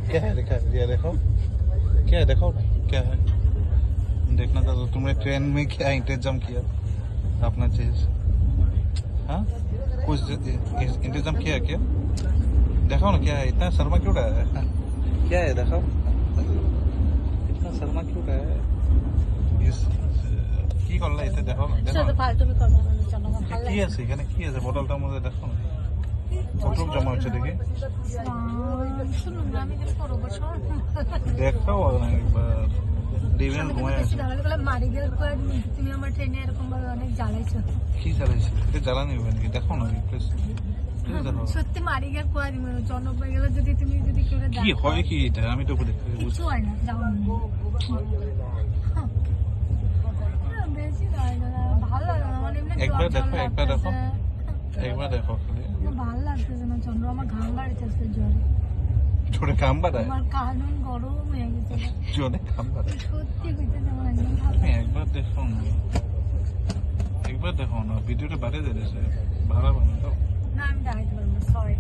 क्या है लिखा है ये देखो क्या है देखो क्या है देखना था तो तुमने ट्रेन में क्या इंतजाम किया अपना चीज हाँ कुछ इंतजाम किया क्या दिखाओ ना क्या है इतना शर्मा क्यों रहा है क्या है दिखाओ इतना शर्मा क्यों रहा है इस কি করলা এটা দেখো না দেখো শুধু ফালতুমি করবো না চলো আমার ভালো কি লাগে আছে এখানে কি আছে বোতলটার মধ্যে দেখো না কত জমা হচ্ছে দেখি শুনুন না আমি কিছু করবো শোন দেখাও না একবার ডিভেন ঘুমায় আছে মারি গেল তুমি আমার ট্রেনে এরকম ভাবে অনেক জ্বালাইছো কি জ্বালাইছে এটা জ্বালানি হবে নাকি দেখো না প্লিজ দেখো সত্যি মারি গেল কোয়া দিবে জনক হয়ে গেলে যদি তুমি যদি কেউ কি হয় কি এটা আমি তো দেখতে কিছু হয় না যাও বেশি ভালো লাগে না মানে এমনি একবার দেখো একবার দেখো খালি ভালো লাগতেছে না চন্দ্র আমার ঘাম বাড়িতেছে জ্বরে জোরে কাম বাড়ায় আমার কানুন গরম হয়ে গেছে জোরে কাম বাড়ায় সত্যি কইতেছে আমার একদম ভালো তুমি একবার দেখো না ভিডিওটা বাড়িয়ে দিয়েছে ভালো বানাও না আমি দাঁড়াইতে পারবো সরি